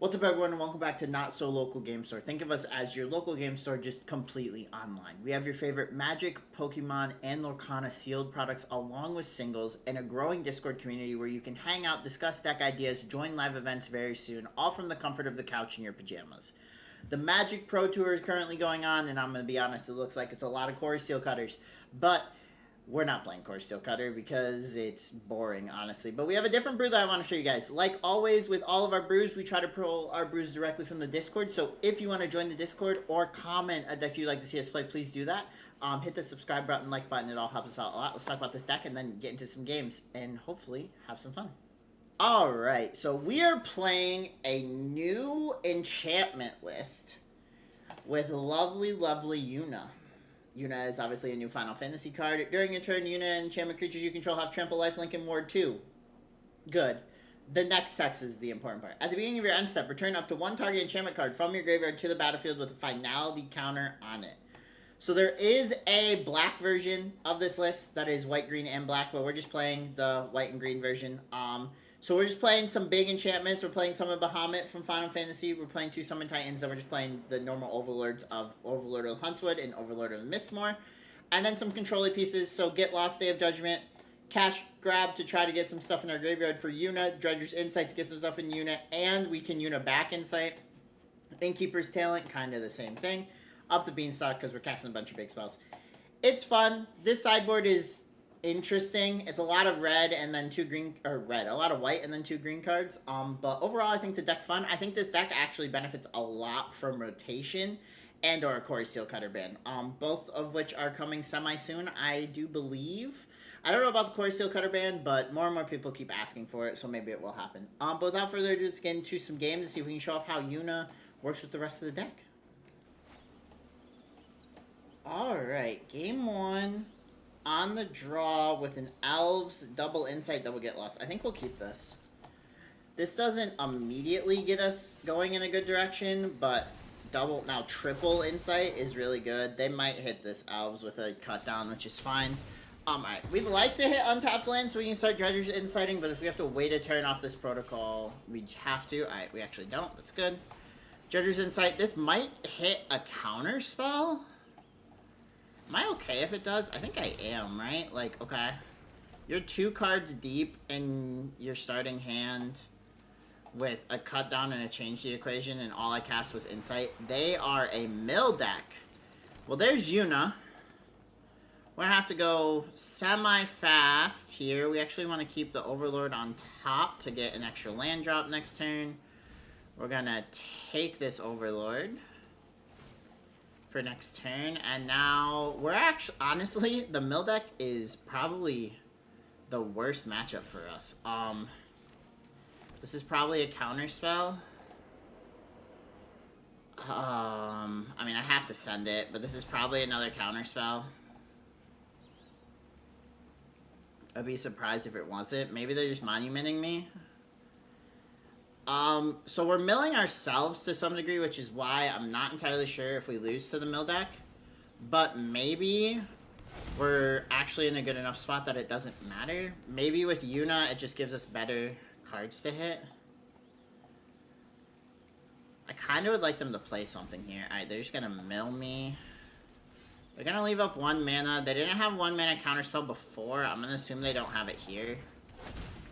What's up, everyone, and welcome back to Not So Local Game Store. Think of us as your local game store, just completely online. We have your favorite Magic, Pokemon, and Lorcana sealed products along with singles, and a growing Discord community where you can hang out, discuss deck ideas, join live events very soon, all from the comfort of the couch in your pajamas. The Magic Pro Tour is currently going on, and I'm going to be honest, it looks like it's a lot of Core Steel Cutters, but we're not playing Core Steel Cutter because it's boring, honestly. But we have a different brew that I want to show you guys. Like always, with all of our brews, we try to pull our brews directly from the Discord. So if you want to join the Discord or comment a deck you'd like to see us play, please do that. Hit that subscribe button, like button. It all helps us out a lot. Let's talk about this deck and then get into some games and hopefully have some fun. Alright, so we are playing a new enchantment list with lovely, lovely Yuna. Yuna is obviously a new Final Fantasy card. During your turn, Yuna and enchantment creatures you control have trample, lifelink, and ward 2. Good. The next text is the important part. At the beginning of your end step, return up to one target enchantment card from your graveyard to the battlefield with a finality counter on it. So there is a black version of this list that is white, green, and black, but we're just playing the white and green version. So we're just playing some big enchantments. We're playing Summon Bahamut from Final Fantasy. We're playing 2 Summon Titans. And we're just playing the normal Overlords of Overlord of Huntswood and Overlord of Mistmore. And then some controller pieces. So Get Lost, Day of Judgment. Cash Grab to try to get some stuff in our graveyard for Yuna. Dredger's Insight to get some stuff in Yuna. And we can Yuna back Insight. Innkeeper's Talent, kind of the same thing. Up the Beanstalk because we're casting a bunch of big spells. It's fun. This sideboard is interesting. It's a lot of red and then 2 green, or red, a lot of white and then 2 green cards. But overall, I think the deck's fun. I think this deck actually benefits a lot from rotation and or a Core Steel Cutter ban. Both of which are coming semi-soon, I do believe. I don't know about the Core Steel Cutter ban, but more and more people keep asking for it, so maybe it will happen. But without further ado, let's get into some games and see if we can show off how Yuna works with the rest of the deck. Alright, game 1. On the draw with an Elves, double Insight, double Get Lost. I think we'll keep this. This doesn't immediately get us going in a good direction, but triple Insight is really good. They might hit this Elves with a cut down, which is fine. Alright, we'd like to hit untapped land so we can start Dredger's Inciting, but if we have to wait a turn off this protocol, we have to. Alright, we actually don't. That's good. Dredger's Insight. This might hit a counter spell. Am I okay if it does? I think I am, right? Like, okay. You're 2 cards deep in your starting hand with a cut down and a change the equation, and all I cast was Insight. They are a mill deck. Well, there's Yuna. We're gonna have to go semi-fast here. We actually want to keep the Overlord on top to get an extra land drop next turn. We're gonna take this Overlord for next turn, and now we're actually, honestly, the mill deck is probably the worst matchup for us. This is probably a counter spell. I mean, I have to send it, but this is probably another counter spell. I'd be surprised if it wasn't. Maybe they're just monumenting me. So we're milling ourselves to some degree, which is why I'm not entirely sure if we lose to the mill deck. But maybe we're actually in a good enough spot that it doesn't matter. Maybe with Yuna, it just gives us better cards to hit. I kind of would like them to play something here. Alright, they're just going to mill me. They're going to leave up 1 mana. They didn't have 1 mana counterspell before. I'm going to assume they don't have it here.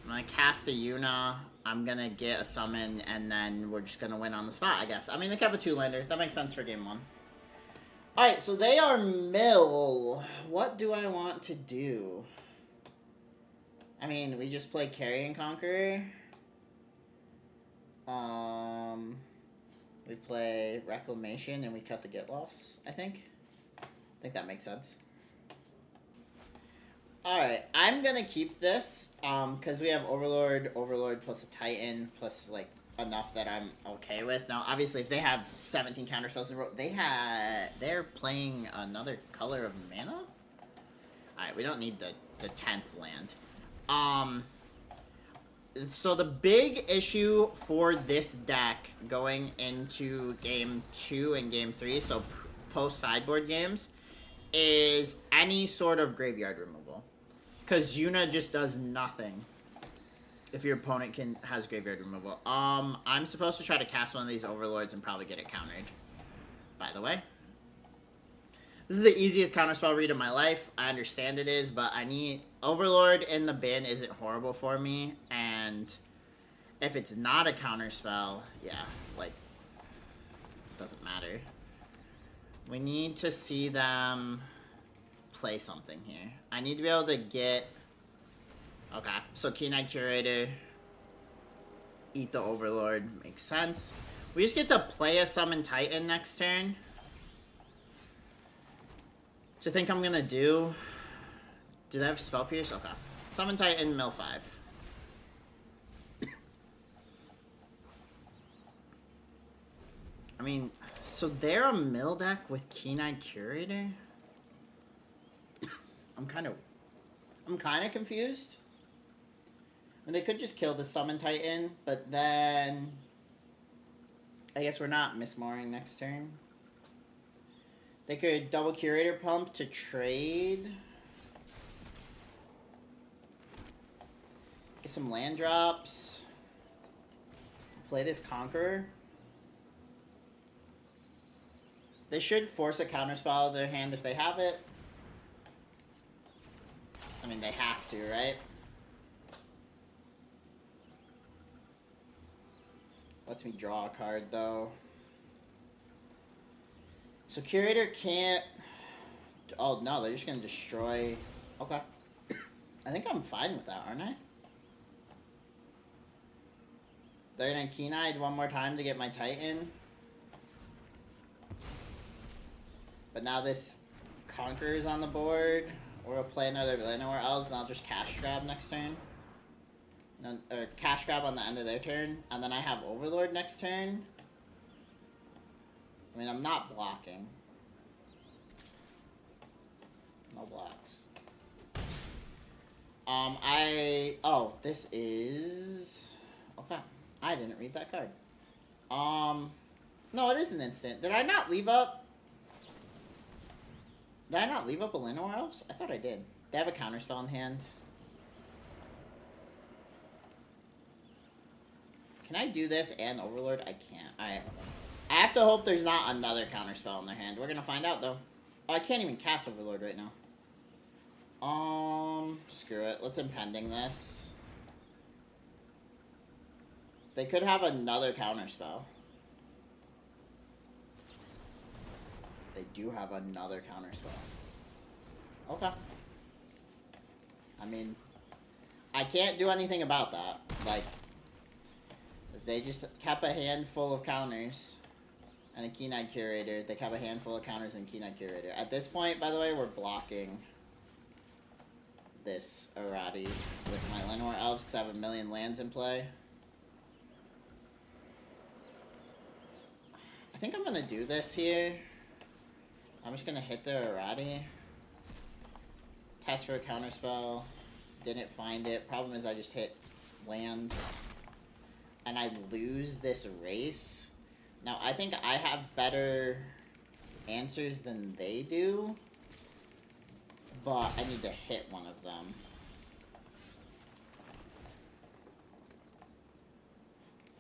I'm going to cast a Yuna. I'm going to get a summon, and then we're just going to win on the spot, I guess. I mean, they kept a 2-lander. That makes sense for game 1. Alright, so they are mill. What do I want to do? I mean, we just play Carrion Conqueror. We play Reclamation, and we cut the Get Lost, I think. I think that makes sense. Alright, I'm gonna keep this, because we have Overlord plus a Titan, plus, like, enough that I'm okay with. Now, obviously, if they have 17 counterspells in a row, they're playing another color of mana? Alright, we don't need the 10th land. So the big issue for this deck going into game 2 and game 3, so post-sideboard games, is any sort of graveyard removal. Because Yuna just does nothing If your opponent has graveyard removal. I'm supposed to try to cast one of these overlords and probably get it countered. By the way. This is the easiest counterspell read of my life. I understand it is, but I need... Overlord in the bin isn't horrible for me, and if it's not a counterspell, yeah, like, doesn't matter. We need to see them play something here. I need to be able to get... Okay, so Keen-Eyed Curator, eat the Overlord, makes sense. We just get to play a Summon Titan next turn. Which I think I'm gonna do. Do they have Spell Pierce? Okay. Summon Titan, mill 5. I mean, so they're a mill deck with Keen-Eyed Curator? I'm kind of confused. I mean, they could just kill the Summon Titan, but then I guess we're not mismooring next turn. They could double Curator Pump to trade. Get some land drops. Play this Conqueror. They should force a counterspell out of their hand if they have it. I mean, they have to, right? Lets me draw a card, though. So Curator can't... Oh, no, they're just going to destroy... Okay. I think I'm fine with that, aren't I? They're going to Keen-Eyed one more time to get my Titan. But now this Conqueror's on the board. Or we'll play another Llanowar Elves, and I'll just Cash Grab next turn. No, or Cash Grab on the end of their turn. And then I have Overlord next turn. I mean, I'm not blocking. No blocks. Oh, this is... Okay. I didn't read that card. No, it is an instant. Did I not leave up... Did I not leave up a Llanowar Elves? I thought I did. They have a counterspell in hand. Can I do this and Overlord? I can't. I have to hope there's not another counterspell in their hand. We're gonna find out, though. Oh, I can't even cast Overlord right now. Screw it. Let's Impending this. They could have another counterspell. They do have another counterspell. Okay. I mean, I can't do anything about that. Like, if they just kept a handful of counters and a Keen-Eyed Curator, they kept a handful of counters and Keen-Eyed Curator. At this point, by the way, we're blocking this Arati with my Llanowar Elves because I have a million lands in play. I think I'm going to do this here. I'm just going to hit the Arati. Test for a counterspell. Didn't find it. Problem is I just hit lands. And I lose this race. Now, I think I have better answers than they do. But I need to hit one of them.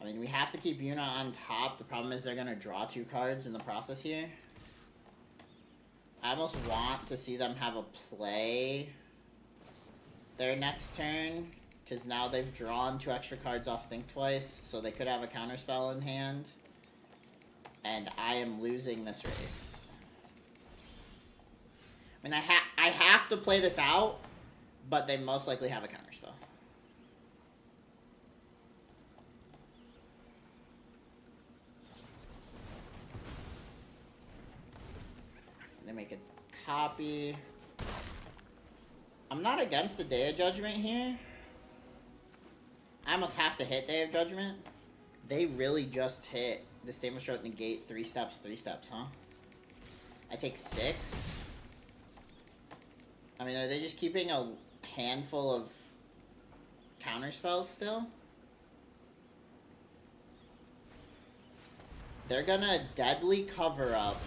I mean, we have to keep Yuna on top. The problem is they're going to draw 2 cards in the process here. I almost want to see them have a play their next turn, because now they've drawn 2 extra cards off Think Twice, so they could have a counterspell in hand. And I am losing this race. I mean, I have to play this out, but they most likely have a counterspell. They make a copy. I'm not against the Day of Judgment here. I almost have to hit Day of Judgment. They really just hit the Statement Stroke Negate 3 steps, huh? I take 6. I mean, are they just keeping a handful of counterspells still? They're gonna Deadly Cover Up,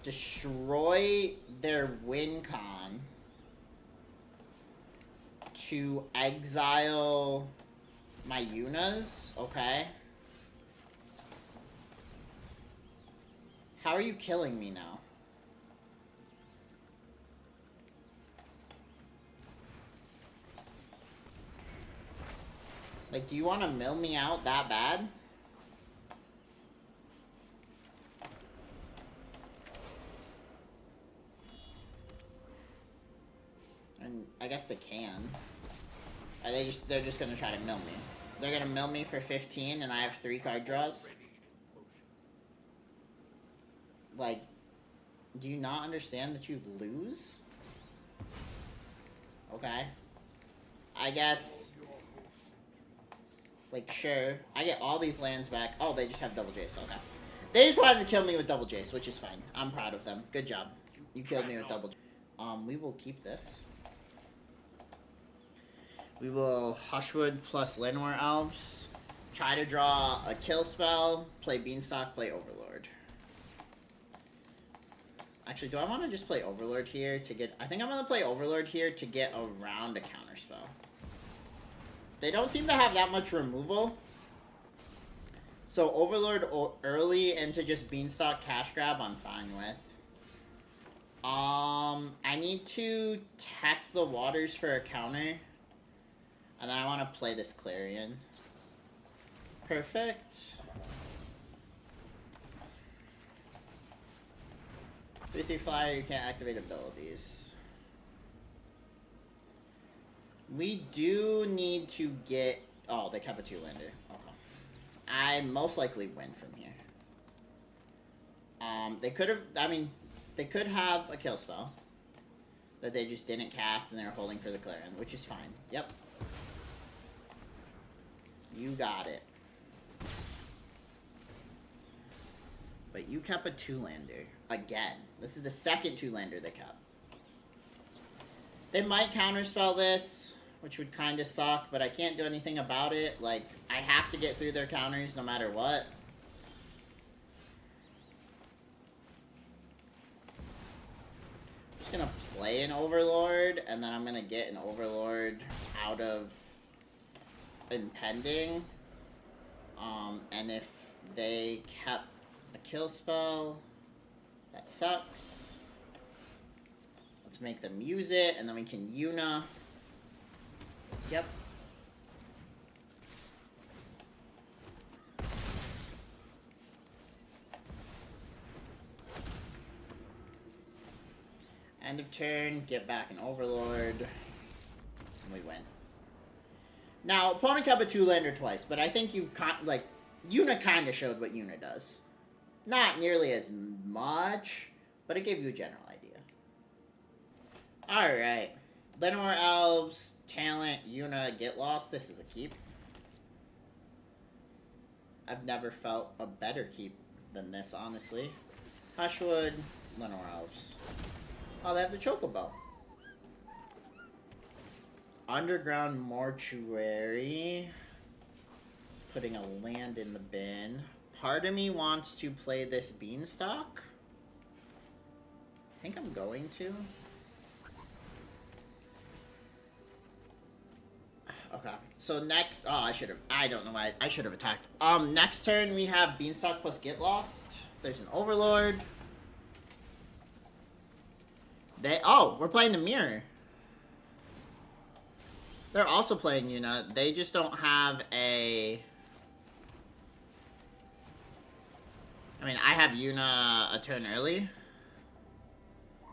destroy their win con to exile My Yunas? Okay. How are you killing me now? Like, do you want to mill me out that bad? And I guess they can. Are they're just gonna try to mill me. They're gonna mill me for 15 and I have 3 card draws? Like, do you not understand that you lose? Okay. I guess... Like, sure. I get all these lands back. Oh, they just have double Jace. Okay. They just wanted to kill me with double Jace, which is fine. I'm proud of them. Good job. You killed me with double Jace. We will keep this. We will Hushwood plus Llanowar Elves. Try to draw a kill spell. Play Beanstalk, play Overlord. Actually, do I want to just play Overlord here to get... I think I'm going to play Overlord here to get around a counterspell. They don't seem to have that much removal. So Overlord early into just Beanstalk cash grab, I'm fine with. I need to test the waters for a counter. And then I want to play this Clarion. Perfect. 3/3 flyer, you can't activate abilities. We do need to get... Oh, they kept a 2-lander. Okay. I most likely win from here. They could have... I mean, they could have a kill spell that they just didn't cast and they're holding for the Clarion, which is fine. Yep. You got it. But you kept a 2-lander. Again. This is the second 2-lander they kept. They might counterspell this, which would kind of suck, but I can't do anything about it. Like, I have to get through their counters no matter what. I'm just gonna play an Overlord, and then I'm gonna get an Overlord out of Impending. And if they kept a kill spell, that sucks. Let's make them use it, and then we can Yuna. Yep. End of turn, get back an Overlord, and we win. Now, opponent kept a 2-lander twice, but I think you've, like, Yuna kind of showed what Yuna does. Not nearly as much, but it gave you a general idea. Alright. Llanowar Elves, Talent, Yuna, Get Lost. This is a keep. I've never felt a better keep than this, honestly. Hushwood, Llanowar Elves. Oh, they have the Chocobo. Underground Mortuary. Putting a land in the bin. Part of me wants to play this Beanstalk. I think I'm going to. Okay, so next... Oh, I should have... I don't know why... I should have attacked. Next turn we have Beanstalk plus Get Lost. There's an Overlord. Oh, we're playing the Mirror. They're also playing Yuna. They just don't have a... I mean, I have Yuna a turn early.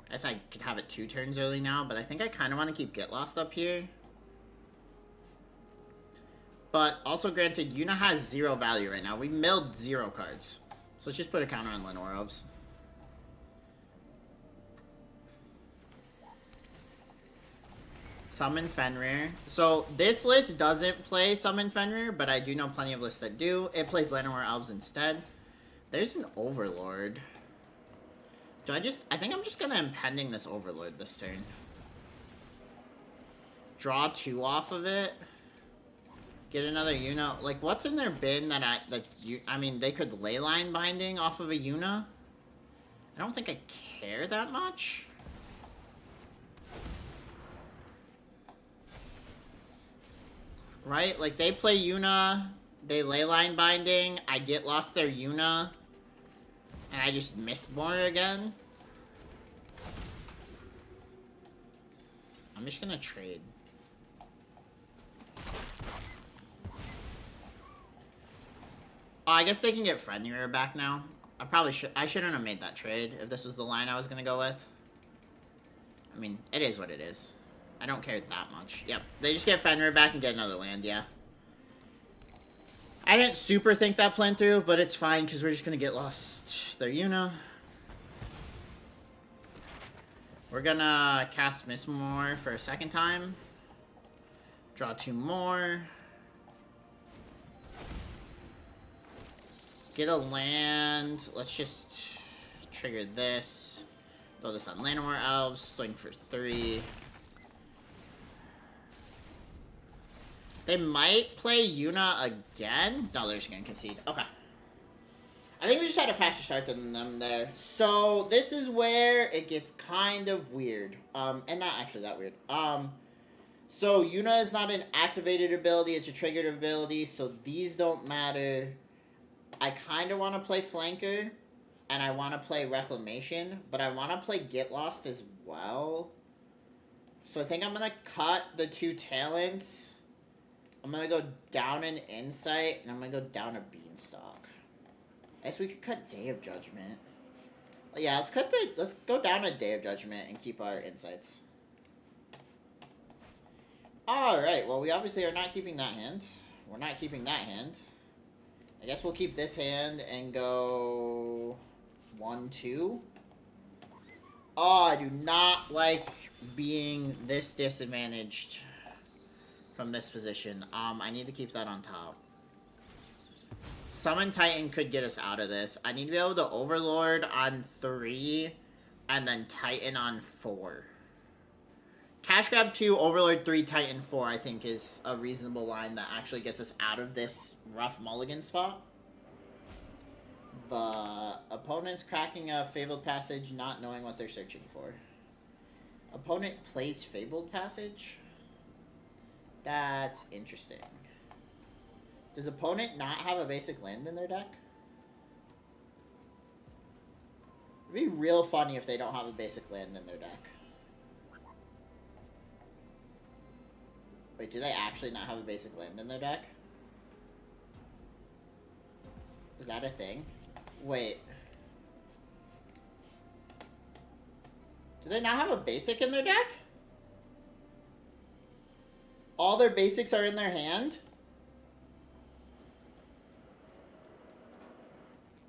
I guess I could have it 2 turns early now, but I think I kind of want to keep Get Lost up here. But also granted, Yuna has 0 value right now. We milled 0 cards. So let's just put a counter on Llanowar Elves. Summon Fenrir. So this list doesn't play Summon Fenrir, but I do know plenty of lists that do. It plays Llanowar Elves instead. There's an Overlord. I think I'm just gonna Impending this Overlord this turn. Draw 2 off of it. Get another Yuna. Like, what's in their bin I mean, they could Leyline Binding off of a Yuna. I don't think I care that much. Right? Like, they play Yuna, they Leyline Binding, I get lost their Yuna, and I just miss more again. I'm just gonna trade. Oh, I guess they can get Fenrir back now. I shouldn't have made that trade if this was the line I was gonna go with. I mean, it is what it is. I don't care that much. Yep, they just get Fenrir back and get another land, yeah. I didn't super think that plan through, but it's fine because we're just gonna get lost their Yuna. We're gonna cast Miss More for a second time. Draw 2 more. Get a land. Let's just trigger this. Throw this on Llanowar Elves. Swing for 3. They might play Yuna again. No, they're just going to concede. Okay. I think we just had a faster start than them there. So, this is where it gets kind of weird. And not actually that weird. So, Yuna is not an activated ability. It's a triggered ability. So, these don't matter. I kind of want to play Flanker, and I want to play Reclamation, but I want to play Get Lost as well. So I think I'm going to cut the 2 talents. I'm going to go down an Insight, and I'm going to go down a Beanstalk. I guess we could cut Day of Judgment. Yeah, let's go down a Day of Judgment and keep our Insights. Alright, well, we obviously are not keeping that hand. We're not keeping that hand. I guess we'll keep this hand and go 1-2. Oh, I do not like being this disadvantaged from this position. I need to keep that on top. Summon Titan could get us out of this. I need to be able to Overlord on 3 and then Titan on 4. Cash Grab 2, Overlord 3, Titan 4, I think is a reasonable line that actually gets us out of this rough mulligan spot. But opponent's cracking a Fabled Passage, not knowing what they're searching for. Opponent plays Fabled Passage? That's interesting. Does opponent not have a basic land in their deck? It'd be real funny if they don't have a basic land in their deck. Wait, do they actually not have a basic land in their deck? Is that a thing? Wait. Do they not have a basic in their deck? All their basics are in their hand?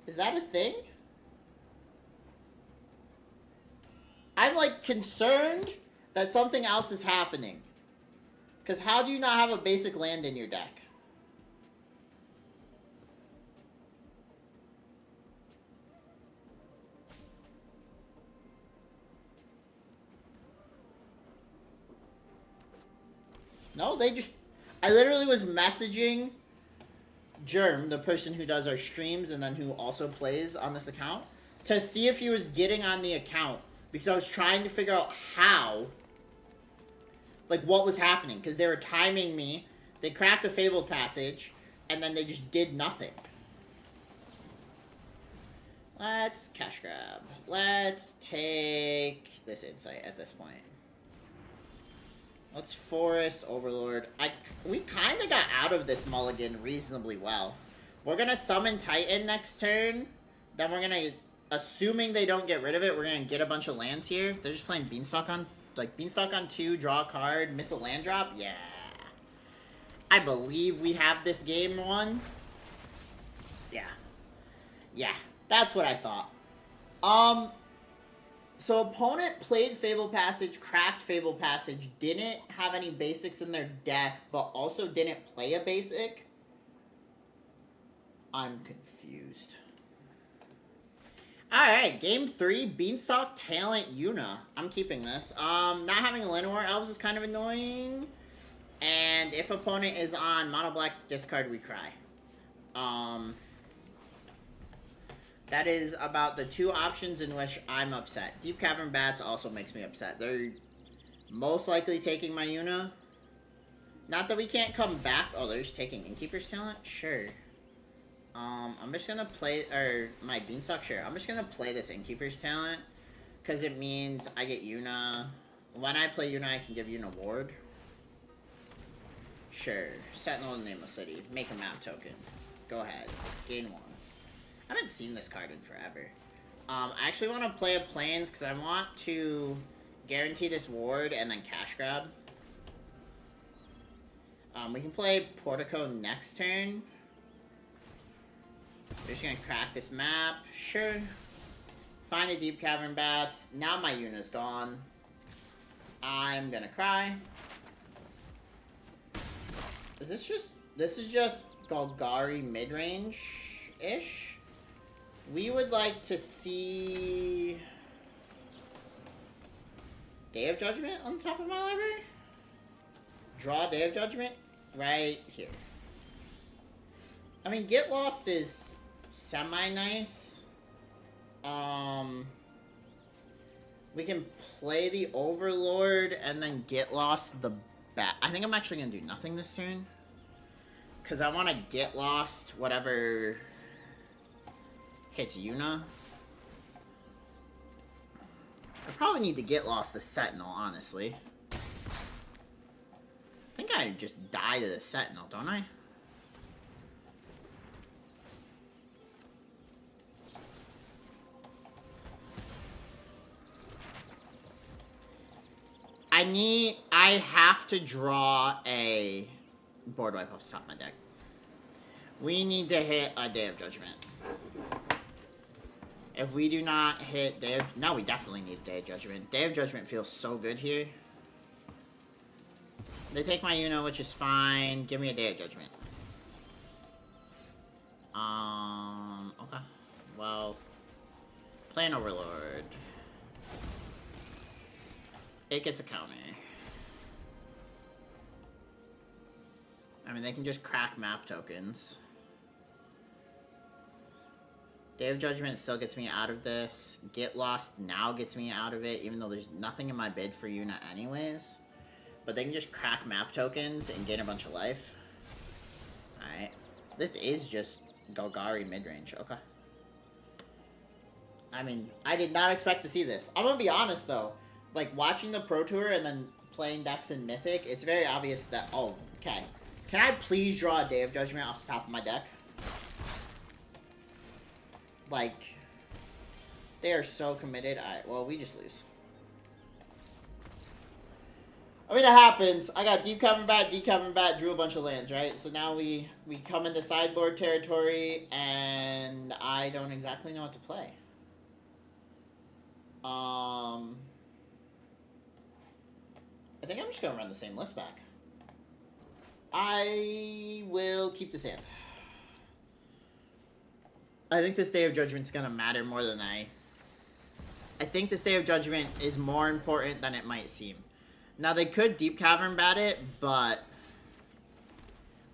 Is that a thing? I'm, like, concerned that something else is happening. Because how do you not have a basic land in your deck? No, they just... I literally was messaging Germ, the person who does our streams and then who also plays on this account, to see if he was getting on the account. Because I was trying to figure out how... like, what was happening. Because they were timing me. They cracked a Fabled Passage. And then they just did nothing. Let's cash grab. Let's take this Insight at this point. Let's Forest Overlord. We kind of got out of this mulligan reasonably well. We're going to summon Titan next turn. Then we're going to, assuming they don't get rid of it, we're going to get a bunch of lands here. They're just playing Beanstalk on... like, Beanstalk on 2, draw a card, miss a land drop? Yeah. I believe we have this game won. Yeah. Yeah, that's what I thought. So opponent played Fabled Passage, cracked Fabled Passage, didn't have any basics in their deck, but also didn't play a basic. I'm confused. Alright, game 3, Beanstalk Talent Yuna. I'm keeping this. Not having a Llanowar Elves is kind of annoying. And if opponent is on mono black, discard, we cry. That is about the 2 options in which I'm upset. Deep Cavern Bats also makes me upset. They're most likely taking my Yuna. Not that we can't come back. Oh, they're just taking Innkeeper's talent? Sure. I'm just gonna play, or my Beanstalk, sure. I'm just gonna play this Innkeeper's talent, because it means I get Yuna. When I play Yuna, I can give Yuna ward. Sure. Sentinel in Nameless City. Make a map token. Go ahead. Gain 1. I haven't seen this card in forever. I actually want to play a Plains, because I want to guarantee this ward and then cash grab. We can play Portico next turn. We're just gonna crack this map. Sure. Find a Deep Cavern Bats. Now my Yuna's gone. I'm gonna cry. Is this just... This is just Golgari mid-range-ish? We would like to see... Day of Judgment on the top of my library? Draw Day of Judgment right here. I mean, Get Lost is semi-nice. We can play the Overlord and then Get Lost the bat. I think I'm actually going to do nothing this turn. Because I want to Get Lost whatever hits Yuna. I probably need to Get Lost the Sentinel, honestly. I think I just die to the Sentinel, don't I? I have to draw a board wipe off the top of my deck. We need to hit a Day of Judgment. If we do not hit Day of... No, we definitely need Day of Judgment. Day of Judgment feels so good here. They take my Yuna, which is fine. Give me a Day of Judgment. Okay. Well, play an Overlord. It gets a counter. I mean, they can just crack map tokens. Day of Judgment still gets me out of this. Get Lost now gets me out of it, even though there's nothing in my bid for Yuna anyways. But they can just crack map tokens and gain a bunch of life. Alright. This is just Golgari midrange. Okay. I mean, I did not expect to see this. I'm gonna be honest, though. Like, watching the Pro Tour and then playing decks in Mythic, it's very obvious that... Oh, okay. Can I please draw a Day of Judgment off the top of my deck? Like, they are so committed. Alright, well, we just lose. I mean, it happens. I got Deep Cavern Bat, drew a bunch of lands, right? So now we come into sideboard territory, and I don't exactly know what to play. I think I'm just going to run the same list back. I will keep this hand. I think this Day of Judgment is going to matter more than I think this Day of Judgment is more important than it might seem. Now, they could Deep Cavern Bat it, but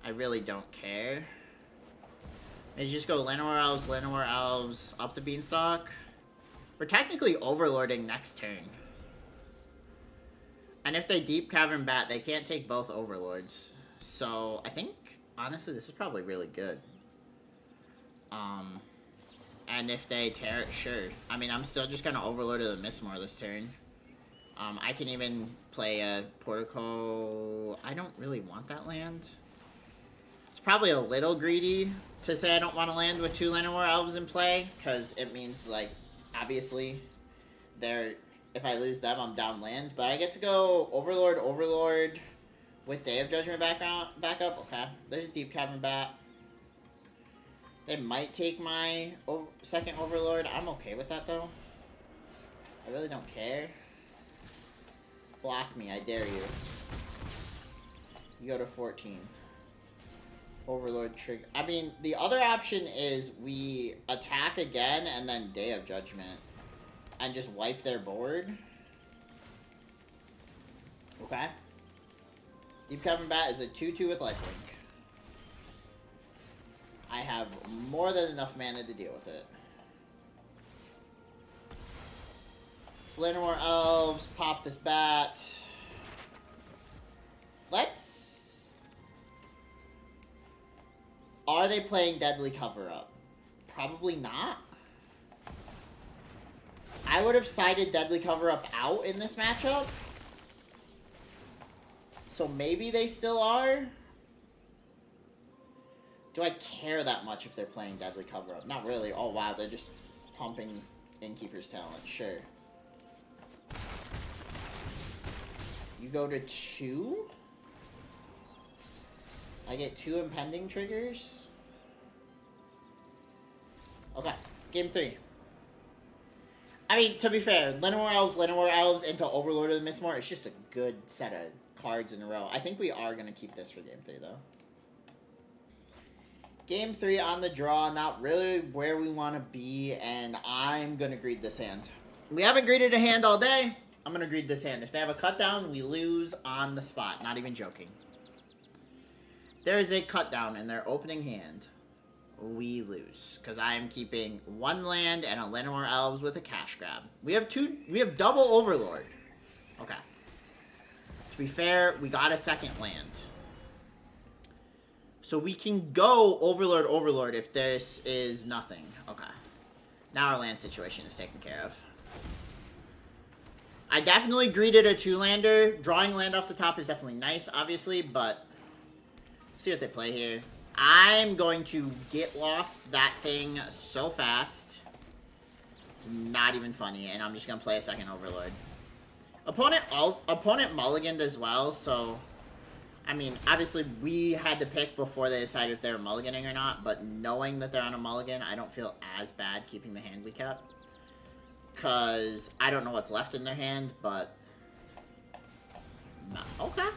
I really don't care. Maybe just go Llanowar Elves, up the Beanstalk. We're technically Overlording next turn. And if they Deep Cavern Bat, they can't take both Overlords. So, I think, honestly, this is probably really good. And if they tear it, sure. I mean, I'm still just going to Overlord to the Mistmore this turn. I can even play a Portico. I don't really want that land. It's probably a little greedy to say I don't want to land with 2 Llanowar Elves in play, because it means, like, obviously, if I lose them, I'm down lands. But I get to go Overlord, with Day of Judgment back up. Okay, there's Deep Cavern Bat. They might take my second Overlord. I'm okay with that, though. I really don't care. Block me, I dare you. You go to 14. Overlord trigger. I mean, the other option is we attack again and then Day of Judgment. And just wipe their board. Okay. Deep Cavern Bat is a 2/2 with lifelink. I have more than enough mana to deal with it. Llanowar Elves, pop this bat. Let's are they playing Deadly Cover-Up? Probably not. I would have sided Deadly Cover-Up out in this matchup. So maybe they still are. Do I care that much if they're playing Deadly Cover-Up? Not really. Oh, wow. They're just pumping Innkeeper's Talent. Sure. You go to 2? I get 2 impending triggers? Okay. Game 3. I mean, to be fair, Llanowar Elves into Overlord of the Mistmore, it's just a good set of cards in a row. I think we are going to keep this for Game 3, though. Game 3 on the draw, not really where we want to be, and I'm going to greed this hand. We haven't greeded a hand all day. I'm going to greed this hand. If they have a cut down, we lose on the spot. Not even joking. There is a cut down in their opening hand. We lose. Because I am keeping 1 land and a Llanowar Elves with a cash grab. We have double Overlord. Okay. To be fair, we got a second land. So we can go Overlord if this is nothing. Okay. Now our land situation is taken care of. I definitely greeted a 2-lander. Drawing land off the top is definitely nice, obviously, but see what they play here. I'm going to get lost that thing so fast. It's not even funny, and I'm just going to play a second Overlord. Opponent mulliganed as well, so I mean, obviously we had to pick before they decided if they were mulliganing or not, but knowing that they're on a mulligan, I don't feel as bad keeping the hand we kept. Because I don't know what's left in their hand, but okay.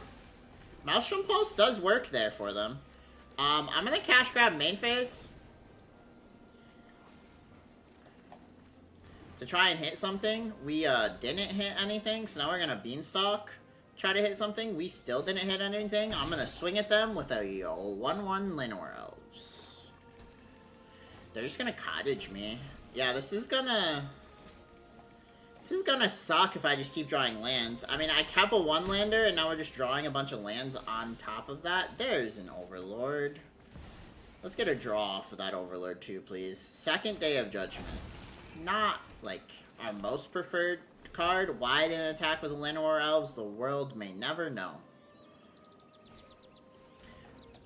Maelstrom Pulse does work there for them. I'm going to cash grab main phase to try and hit something. We didn't hit anything, so now we're going to Beanstalk, try to hit something. We still didn't hit anything. I'm going to swing at them with a 1/1 Llanowar Elves. They're just going to Cottage me. Yeah, this is going to suck if I just keep drawing lands. I mean, I kept a 1-lander, and now we're just drawing a bunch of lands on top of that. There's an Overlord. Let's get a draw off of that Overlord, too, please. Second Day of Judgment. Not, like, our most preferred card. Why didn't attack with Llanowar Elves? The world may never know.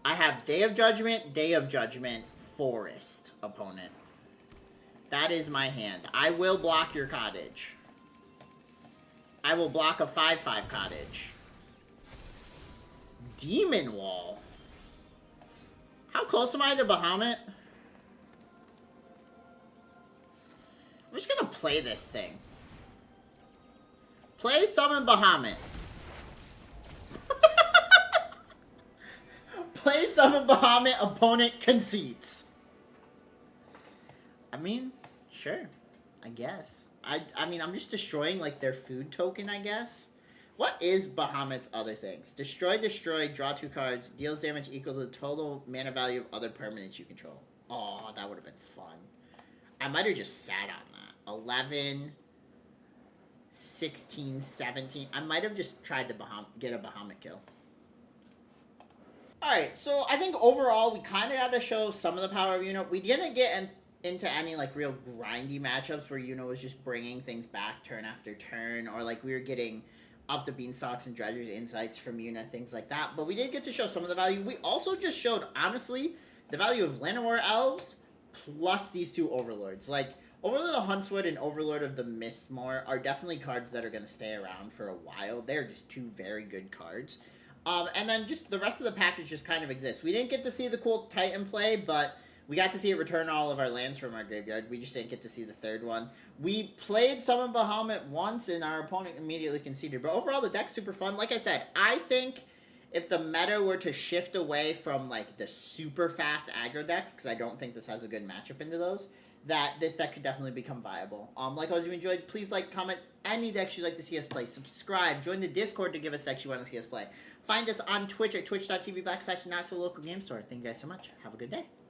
I have Day of Judgment, Forest, opponent. That is my hand. I will block your Cottage. I will block a 5/5 Cottage. Demon Wall. How close am I to Bahamut? I'm just gonna play this thing. Play Summon Bahamut. Play Summon Bahamut, opponent concedes. I mean, sure. I guess. I mean, I'm just destroying, like, their food token, I guess. What is Bahamut's other things? Destroy, draw 2 cards, deals damage equal to the total mana value of other permanents you control. Oh, that would have been fun. I might have just sat on that. 11, 16, 17. I might have just tried to get a Bahamut kill. Alright, so I think overall we kind of got to show some of the power of Yuna. We didn't get into any, like, real grindy matchups where Yuna was just bringing things back turn after turn, or, like, we were getting up the Beanstalks and Dredger's Insights from Yuna, things like that. But we did get to show some of the value. We also just showed, honestly, the value of Llanowar Elves plus these 2 Overlords. Like, Overlord of Huntswood and Overlord of the Mistmore are definitely cards that are going to stay around for a while. They're just 2 very good cards. And then just the rest of the package just kind of exists. We didn't get to see the cool Titan play, but we got to see it return all of our lands from our graveyard. We just didn't get to see the 3rd one. We played Summon Bahamut once, and our opponent immediately conceded. But overall, the deck's super fun. Like I said, I think if the meta were to shift away from, like, the super fast aggro decks, because I don't think this has a good matchup into those, that this deck could definitely become viable. Like always, if you enjoyed, please like, comment any decks you'd like to see us play. Subscribe. Join the Discord to give us decks you want to see us play. Find us on Twitch at twitch.tv/NotSoLocalGameStore. Thank you guys so much. Have a good day.